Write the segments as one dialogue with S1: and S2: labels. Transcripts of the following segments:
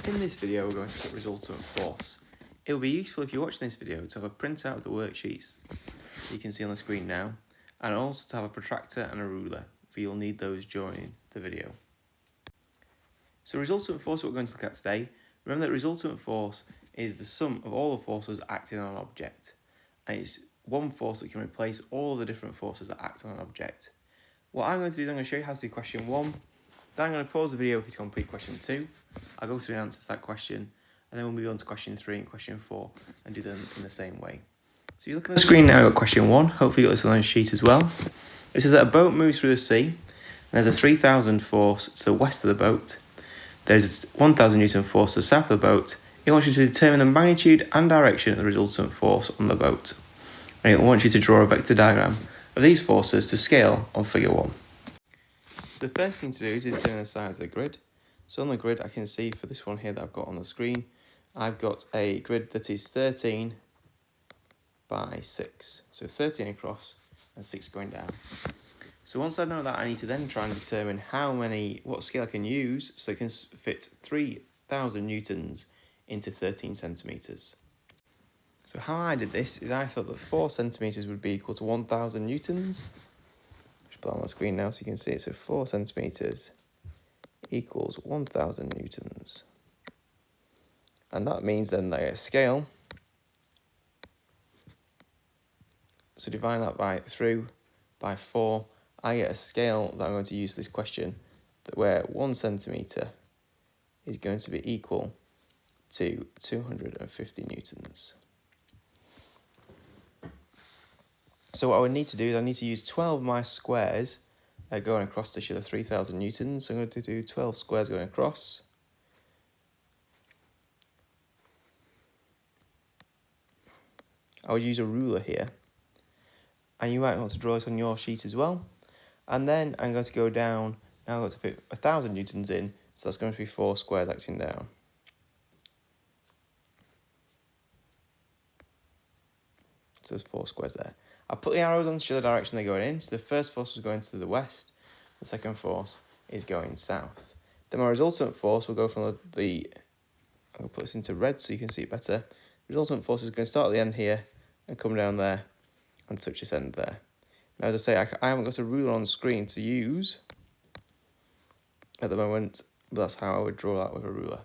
S1: In this video, we're going to get resultant force. It will be useful if you're watching this video to have a printout of the worksheets you can see on the screen now, and also to have a protractor and a ruler, for you'll need those during the video. So resultant force we're going to look at today. Remember that resultant force is the sum of all the forces acting on an object, and it's one force that can replace all the different forces that act on an object. What I'm going to do is I'm going to show you how to do question 1, then I'm going to pause the video for you to complete question 2. I'll go through the answers to that question, and then we'll move on to question 3 and question 4 and do them in the same way. So you look at the screen now at question 1, hopefully you got this on the sheet as well. It says that a boat moves through the sea, and there's a 3,000 force to the west of the boat. There's 1,000 Newton force to the south of the boat. It wants you to determine the magnitude and direction of the resultant force on the boat. And it wants you to draw a vector diagram of these forces to scale on figure 1. So the first thing to do is determine the size of the grid. So on the grid, I can see for this one here that I've got on the screen, I've got a grid that is 13 by 6. So 13 across and 6 going down. So once I know that, I need to then try and determine what scale I can use so I can fit 3,000 newtons into 13 centimetres. So how I did this is I thought that 4 centimetres would be equal to 1,000 newtons. Just put it on the screen now so you can see it. So 4 centimetres equals 1,000 newtons. And that means then that I get a scale. So divide that by 4, I get a scale that I'm going to use for this question, where 1 centimetre is going to be equal to 250 newtons. So what I would need to do is I need to use 12 of my squares going across to show the 3,000 newtons. So I'm going to do 12 squares going across. I would use a ruler here. And you might want to draw this on your sheet as well. And then I'm going to go down. Now I'm going to fit 1,000 newtons in. So that's going to be 4 squares acting down. So there's 4 squares there. I'll put the arrows on to show the direction they're going in. So the first force is going to the west. The second force is going south. Then my resultant force will go from I'm going to put this into red so you can see it better. The resultant force is going to start at the end here and come down there and touch this end there. Now, as I say, I haven't got a ruler on the screen to use at the moment, but that's how I would draw that with a ruler.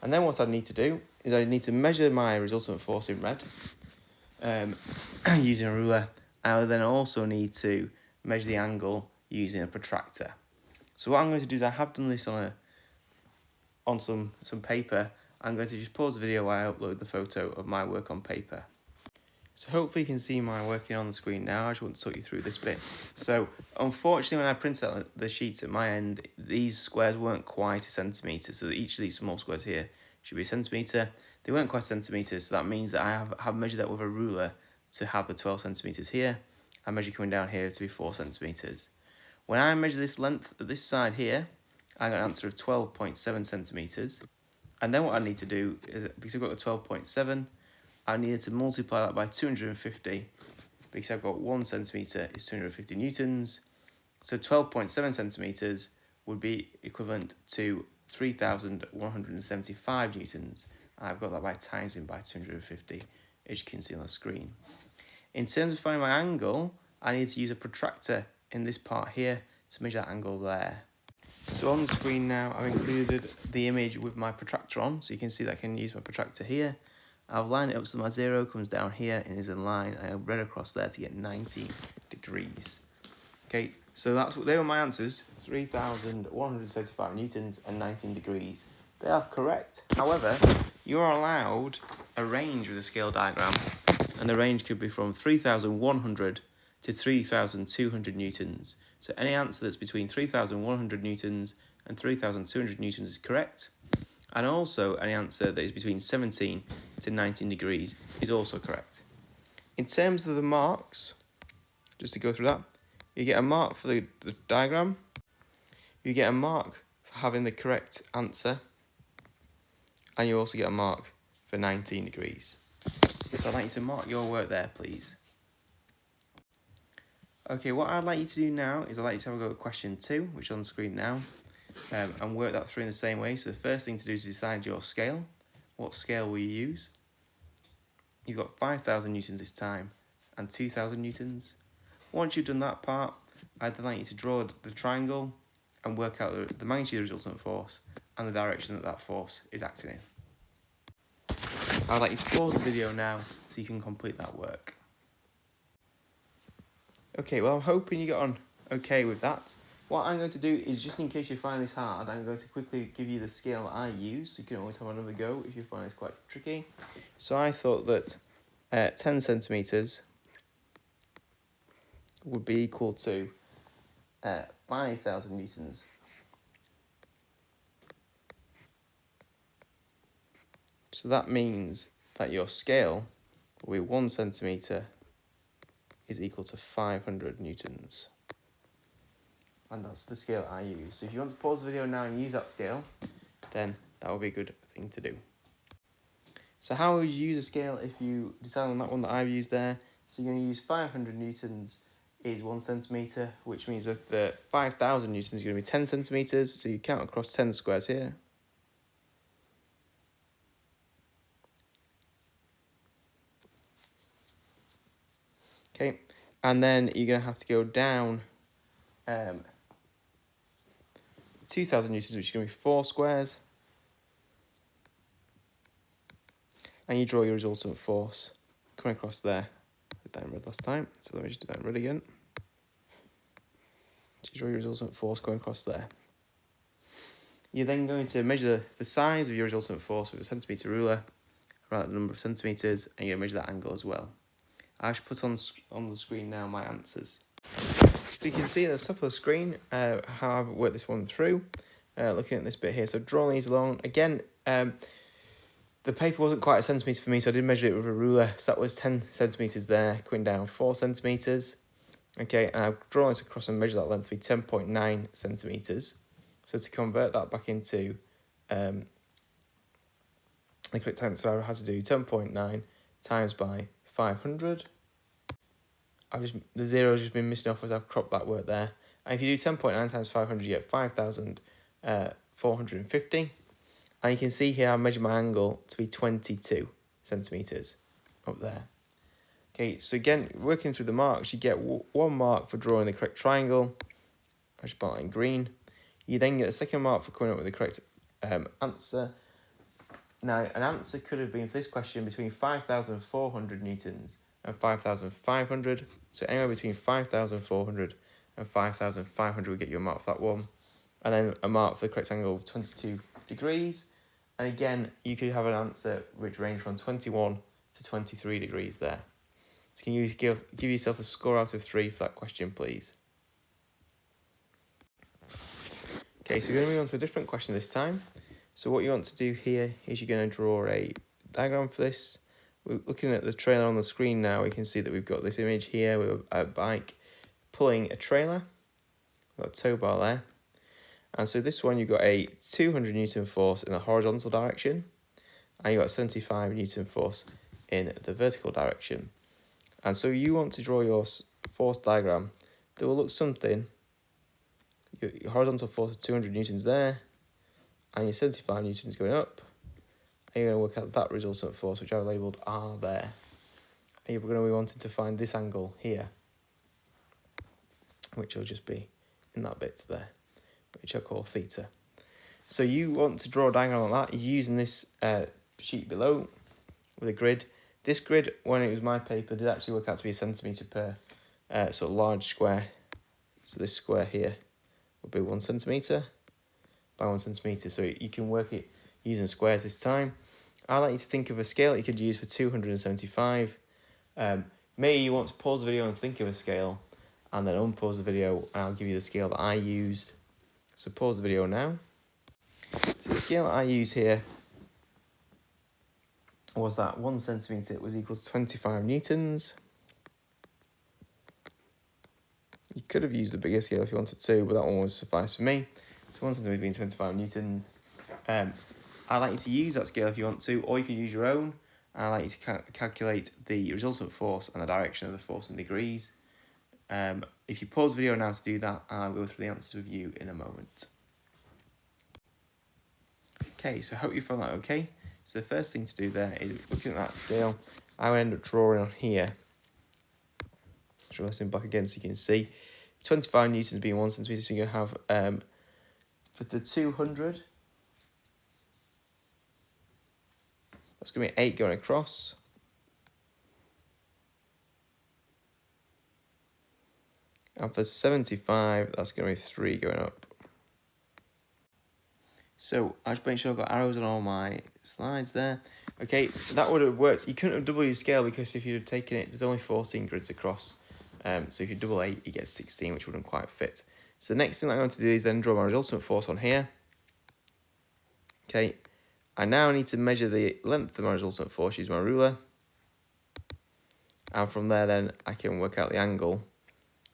S1: And then what I need to do is I need to measure my resultant force in red using a ruler. I would then also need to measure the angle using a protractor. So what I'm going to do is I have done this on some paper. I'm going to just pause the video while I upload the photo of my work on paper. So hopefully you can see my working on the screen now. I just want to talk you through this bit. So unfortunately, when I printed out the sheets at my end, these squares weren't quite a centimetre. So each of these small squares here should be a centimetre. They weren't quite centimetres, so that means that I have measured that with a ruler to have the 12 centimetres here. I measure coming down here to be 4 centimetres. When I measure this length at this side here, I got an answer of 12.7 centimetres. And then what I need to do is, because I've got a 12.7, I needed to multiply that by 250, because I've got 1 centimetre is 250 newtons. So 12.7 centimetres would be equivalent to 3,175 newtons. I've got that by timesing by 250, as you can see on the screen. In terms of finding my angle, I need to use a protractor in this part here to measure that angle there. So on the screen now, I've included the image with my protractor on, so you can see that I can use my protractor here. I've lined it up so my 0 comes down here and is in line, and I've read across there to get 90 degrees. Okay, so they were my answers, 3,175 newtons and 19 degrees. They are correct. However, you're allowed a range with a scale diagram, and the range could be from 3,100 to 3,200 newtons. So any answer that's between 3,100 newtons and 3,200 newtons is correct. And also any answer that is between 17 to 19 degrees is also correct. In terms of the marks, just to go through that, you get a mark for the diagram. You get a mark for having the correct answer. And you also get a mark for 19 degrees. So I'd like you to mark your work there, please. Okay, what I'd like you to do now is I'd like you to have a go at question 2, which is on the screen now. and work that through in the same way. So the first thing to do is decide your scale. What scale will you use? You've got 5,000 newtons this time and 2,000 newtons. Once you've done that part, I'd then like you to draw the triangle and work out the magnitude of the resultant force and the direction that that force is acting in. I'd like you to pause the video now so you can complete that work. Okay, well, I'm hoping you got on okay with that. What I'm going to do is, just in case you find this hard, I'm going to quickly give you the scale that I use, so you can always have another go if you find it's quite tricky. So I thought that 10 centimetres would be equal to 5,000 newtons. So that means that your scale will be 1 centimetre is equal to 500 newtons. And that's the scale I use. So if you want to pause the video now and use that scale, then that would be a good thing to do. So how would you use a scale if you decide on that one that I've used there? So you're going to use 500 newtons is 1 centimetre, which means that the 5,000 newtons is going to be 10 centimetres. So you count across 10 squares here. Okay, and then you're going to have to go down 2,000 newtons, which is going to be 4 squares. And you draw your resultant force coming across there. I did that in red last time, so let me just do that in red again. So you draw your resultant force going across there. You're then going to measure the size of your resultant force with a centimetre ruler, around the number of centimetres, and you're going to measure that angle as well. I should put on the screen now my answers. So you can see at the top of the screen how I've worked this one through, looking at this bit here. So drawing these along, again, the paper wasn't quite a centimetre for me, so I did measure it with a ruler. So that was 10 centimetres there, coming down 4 centimetres. Okay, and I've drawn this across and measured that length to be 10.9 centimetres. So to convert that back into the correct answer, I had to do 10.9 times by 500. The zero's just been missing off as I've cropped that word there. And if you do 10.9 times 500, you get 5,450. And you can see here I measured my angle to be 22 centimetres up there. Okay, so again, working through the marks, you get 1 mark for drawing the correct triangle. I just marked in green. You then get a second mark for coming up with the correct answer. Now, an answer could have been for this question between 5,400 newtons and 5,500. So anywhere between 5,400 and 5,500 will get you a mark for that one. And then a mark for the correct angle of 22 degrees. And again, you could have an answer which ranged from 21 to 23 degrees there. So can you give yourself a score out of 3 for that question, please? Okay, so we're going to move on to a different question this time. So what you want to do here is you're going to draw a diagram for this. We're looking at the trailer on the screen now. We can see that we've got this image here with a bike pulling a trailer. We've got a tow bar there. And so this one, you've got a 200 Newton force in the horizontal direction, and you've got 75 Newton force in the vertical direction. And so you want to draw your force diagram that will look something. Your horizontal force of 200 Newtons there, and your 75 Newtons going up. And you're going to work out that resultant force, which I've labelled R there. And you're going to be wanting to find this angle here, which will just be in that bit there, which I call theta. So you want to draw a diagram like that using this sheet below with a grid. This grid, when it was my paper, did actually work out to be a centimetre per sort of large square. So this square here will be 1 centimetre by 1 centimetre. So you can work it using squares this time. I'd like you to think of a scale that you could use for 275. Maybe you want to pause the video and think of a scale, and then unpause the video, and I'll give you the scale that I used. So pause the video now. So the scale that I use here was that 1 centimetre was equal to 25 newtons. You could have used a bigger scale if you wanted to, but that one would suffice for me. So 1 centimetre being 25 newtons. I'd like you to use that scale if you want to, or you can use your own. I'd like you to calculate the resultant force and the direction of the force in degrees. If you pause the video now to do that, I'll go through the answers with you in a moment. Okay, so I hope you found that okay. So the first thing to do there is looking at that scale. I would end up drawing on here. Draw this in back again so you can see. 25 newtons being 1 centimetre, so you're going to have, for the 200, that's going to be 8 going across. And for 75, that's going to be 3 going up. So I just make sure I've got arrows on all my slides there. Okay, that would have worked. You couldn't have doubled your scale because if you'd have taken it, there's only 14 grids across. So if you double 8, you get 16, which wouldn't quite fit. So the next thing that I'm going to do is then draw my resultant force on here. Okay, I now need to measure the length of my resultant force using my ruler. And from there then I can work out the angle,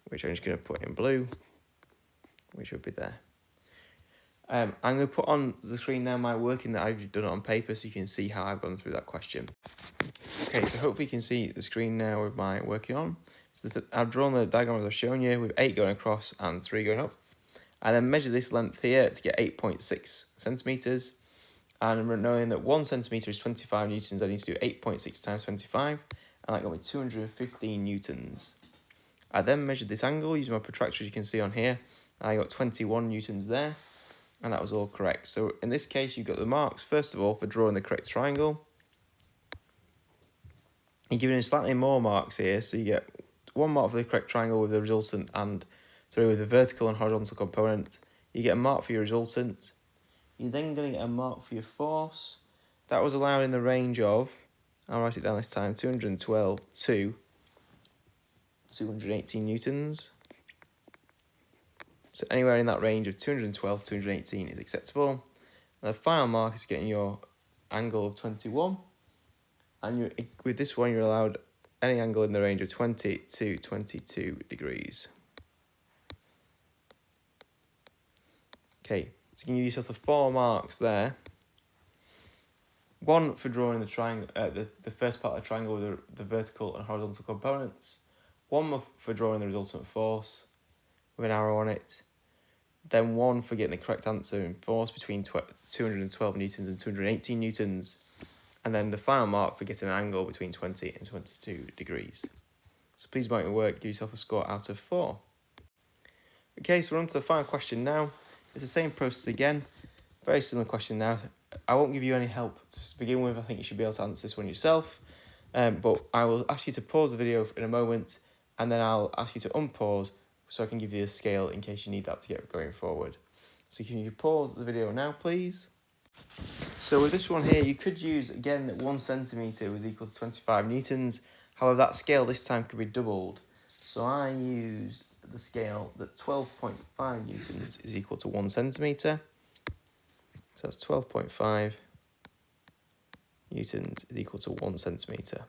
S1: which I'm just going to put in blue, which would be there. I'm going to put on the screen now my working that I've done on paper so you can see how I've gone through that question. Okay, so hopefully you can see the screen now with my working on. So I've drawn the diagram as I've shown you with 8 going across and 3 going up. I then measure this length here to get 8.6 centimetres. And knowing that 1 centimetre is 25 newtons, I need to do 8.6 times 25, and that got me 215 newtons. I then measured this angle using my protractor, as you can see on here. I got 21 newtons there, and that was all correct. So in this case, you got the marks, first of all, for drawing the correct triangle. You're given slightly more marks here, so you get 1 mark for the correct triangle with the resultant and, with the vertical and horizontal component. You get a mark for your resultant. You're then going to get a mark for your force. That was allowed in the range of, I'll write it down this time, 212 to 218 newtons. So anywhere in that range of 212 to 218 is acceptable. And the final mark is getting your angle of 21. And with this one, you're allowed any angle in the range of 20 to 22 degrees. Okay. So you can give yourself the 4 marks there. 1 for drawing the triangle, the first part of the triangle with the vertical and horizontal components. 1 for drawing the resultant force with an arrow on it. Then 1 for getting the correct answer in force between 212 newtons and 218 newtons. And then the final mark for getting an angle between 20 and 22 degrees. So please make your work, give yourself a score out of 4. Okay, so we're on to the final question now. It's the same process again, very similar question now. I won't give you any help to begin with. I think you should be able to answer this one yourself. But I will ask you to pause the video in a moment, and then I'll ask you to unpause so I can give you a scale in case you need that to get going forward. So can you pause the video now, please? So with this one here, you could use, again, that 1 centimetre was equal to 25 newtons. However, that scale this time could be doubled. So I used the scale that 12.5 newtons is equal to 1 centimetre. So that's 12.5 newtons is equal to 1 centimetre.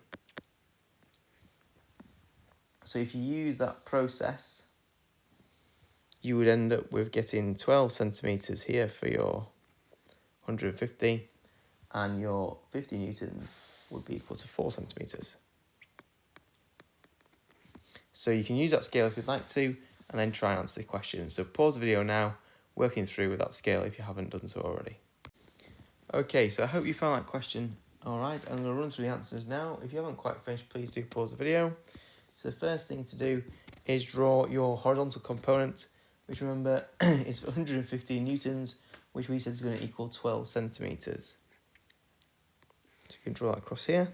S1: So if you use that process, you would end up with getting 12 centimetres here for your 150, and your 50 newtons would be equal to 4 centimetres. So you can use that scale if you'd like to, and then try and answer the question. So pause the video now, working through with that scale if you haven't done so already. Okay, so I hope you found that question all right. I'm going to run through the answers now. If you haven't quite finished, please do pause the video. So the first thing to do is draw your horizontal component, which remember is 115 newtons, which we said is going to equal 12 centimetres. So you can draw that across here.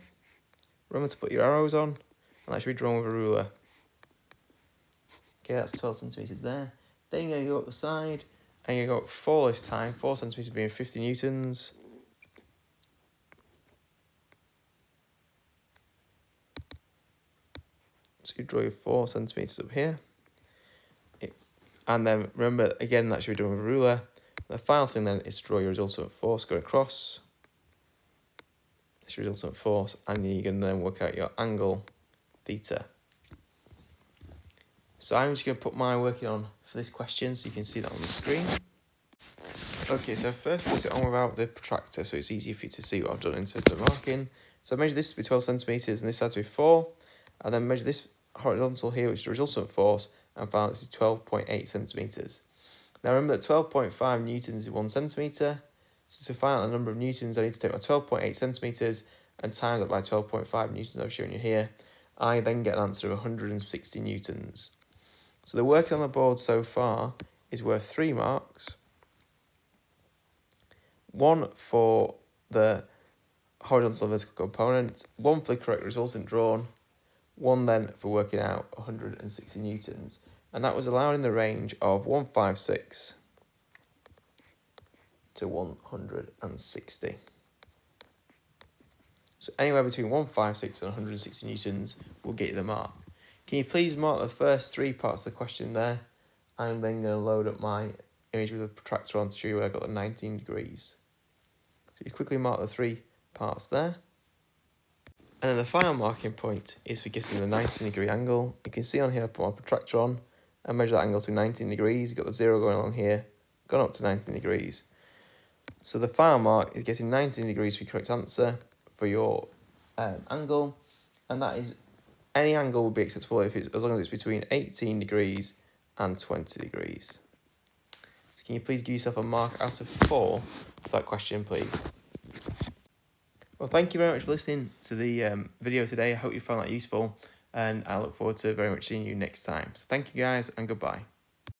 S1: Remember to put your arrows on, and that should be drawn with a ruler. Okay, that's 12 centimetres there. Then you're going to go up the side, and you're going to go 4 this time, 4 centimetres being 50 newtons. So you draw your 4 centimetres up here. And then remember, again, that should be done with a ruler. The final thing then is to draw your resultant force going across. That's your resultant force, and you can then work out your angle, theta. So I'm just going to put my working on for this question so you can see that on the screen. Okay, so first put it on without the protractor so it's easier for you to see what I've done instead of marking. So I measure this to be 12 centimetres and this side to be 4. And then measure this horizontal here, which is the resultant force, and found this is 12.8 centimetres. Now remember that 12.5 newtons is 1 centimetre. So to find out the number of newtons, I need to take my 12.8 centimetres and times that by 12.5 newtons I've shown you here. I then get an answer of 160 newtons. So the work on the board so far is worth 3 marks. 1 for the horizontal and vertical component, 1 for the correct resultant drawn, 1 then for working out 160 newtons. And that was allowed in the range of 156 to 160. So anywhere between 156 and 160 newtons will get you the mark. Can you please mark the first 3 parts of the question there? I'm then going to load up my image with a protractor on to show you where I got the 19 degrees. So you quickly mark the 3 parts there. And then the final marking point is for getting the 19-degree angle. You can see on here I put my protractor on and measure that angle to 19 degrees. You've got the 0 going along here, gone up to 19 degrees. So the final mark is getting 19 degrees for your correct answer for your angle. And that is, any angle will be acceptable if it's, as long as it's between 18 degrees and 20 degrees. So can you please give yourself a mark out of 4 for that question, please? Well, thank you very much for listening to the video today. I hope you found that useful, and I look forward to very much seeing you next time. So thank you guys, and goodbye.